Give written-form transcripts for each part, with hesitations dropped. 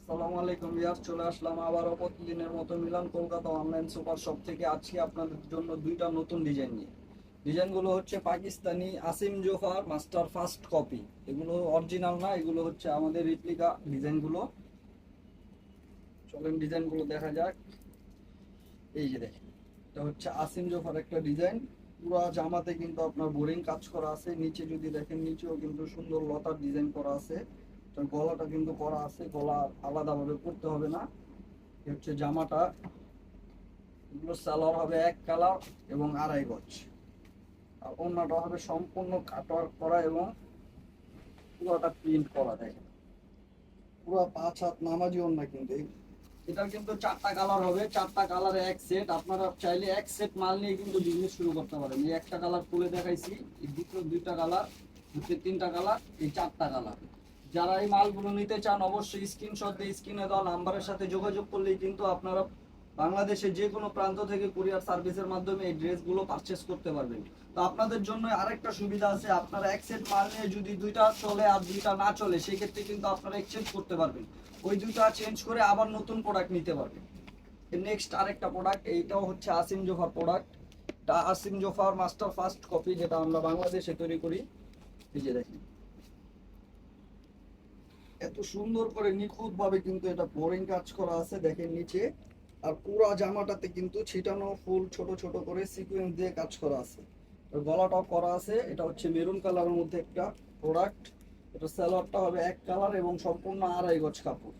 আসসালামু আলাইকুম ভিউয়ার্স, চলে আসলাম আবারও প্রতিদিনের মতো Milan Kolkata online super shop থেকে। আজকে আপনাদের জন্য দুইটা নতুন ডিজাইন নিয়ে। ডিজাইনগুলো হচ্ছে Pakistani Asim Zofer master first copy. এগুলো অরিজিনাল না, এগুলো হচ্ছে আমাদের রেপ্লিকা ডিজাইনগুলো। চলেন ডিজাইনগুলো দেখা যাক। এই যে দেখেন, এটা হচ্ছে আসিম জোফার একটা ডিজাইন। পুরো জামাতে কিন্তু আপনার বোরিং কাজ করা আছে। নিচে যদি দেখেন, নিচেও কিন্তু সুন্দর লতার ডিজাইন করা আছে। তার গলাটা কিন্তু করা আছে, গলা আলাদাভাবে করতে হবে না। এই হচ্ছে জামাটা। এগুলো সালোয়ার হবে এক কালার এবং আড়াই গজ, আর ওড়নাটা হবে সম্পূর্ণ কাটওয়ার্ক করা এবং পুরোটা প্রিন্ট করা। দেখেন পুরো 5 হাত নামাজি ওড়না কিন্তু এটার কিন্তু 4টা কালার হবে, 4টা কালারে এক সেট। আপনারা চাইলে এক সেট মাল নিয়ে কিন্তু বিজনেস শুরু করতে পারেন। এই একটা কালার খুলে দেখাইছি, এই দ্বিতীয় 2টা কালার, হচ্ছে 3টা কালার, এই 4টা কালার। যারা এই মালগুলো নিতে চান অবশ্যই স্ক্রিনশট দিয়ে স্ক্রিনে দেওয়া নাম্বারের সাথে যোগাযোগ করলেই কিন্তু আপনারা বাংলাদেশের যে কোনো প্রান্ত থেকে কুরিয়ার সার্ভিসের মাধ্যমে এই ড্রেসগুলো পারচেস করতে পারবেন। তো আপনাদের জন্য আরেকটা সুবিধা আছে, আপনারা এক সেট মাল নিয়ে যদি 2টা চলে আর 2টা না চলে, সেক্ষেত্রে কিন্তু আপনারা এক্সচেঞ্জ করতে পারবেন। ওই 2টা চেঞ্জ করে আবার নতুন প্রোডাক্ট নিতে পারবেন। নেক্সট আরেকটা প্রোডাক্ট, এইটাও হচ্ছে আসিম জোফার প্রোডাক্ট। এটা Asim Zofer master first copy, যেটা আমরা বাংলাদেশে তৈরি করি। এই যে দেখেন, এত সুন্দর করে নিখুঁত ভাবে কিন্তু এটা বোরিং কাজ করা আছে। দেখেন নিচে, আর পুরো জামাটাতে কিন্তু ছিটানো ফুল ছোট ছোট করে সিকোয়েন্স দিয়ে কাজ করা আছে। আর গলাটাও করা আছে। এটা হচ্ছে মেরুন কালারের মধ্যে একটা প্রোডাক্ট। এটা সালোয়ারটা হবে এক কালার এবং সম্পূর্ণ আড়াই গজ কাপড়।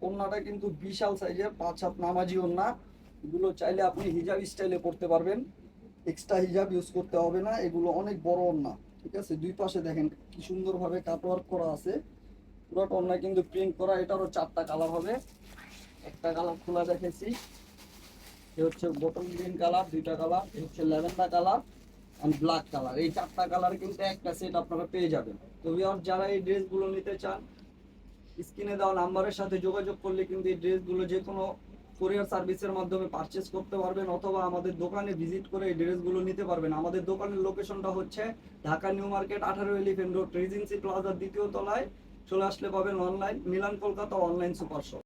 ওড়নাটা কিন্তু বিশাল সাইজের, 5 হাত নামাজি ওড়না। এগুলো চাইলে আপনি হিজাব স্টাইলে পরতে পারবেন, এক্সট্রা হিজাব ইউজ করতে হবে না। এগুলো অনেক বড় ওড়না, ঠিক আছে। দুই পাশে দেখেন কি সুন্দরভাবে কাটওয়ার্ক করা আছে। পুরোটা ওড়না কিন্তু প্রিন্ট করা। এটারও 4টা কালার হবে। একটা কালার খোলা দেখেছি, এ হচ্ছে বটল গ্রিন কালার, 2টা কালার, এ হচ্ছে lavender colour and black colour. এই 4টা কালার কিন্তু একটা সেট আপনারা পেয়ে যাবেন। তো ভিউয়ার্স, যারা এই ড্রেসগুলো নিতে চান স্ক্রিনে দেওয়া নাম্বারের সাথে যোগাযোগ করলে কিন্তু এই ড্রেসগুলো যে কোনো কোরিয়ার সার্ভিসের মাধ্যমে পারচেস করতে পারবেন, অথবা আমাদের দোকানে ভিজিট করে এই ড্রেসগুলো নিতে পারবেন। আমাদের দোকানের লোকেশনটা হচ্ছে Dhaka New Market 18 Elephant Road, Regency প্লাজার 2য় তলায়। চলে আসলে পাবেন online Milan Kolkata online super shop.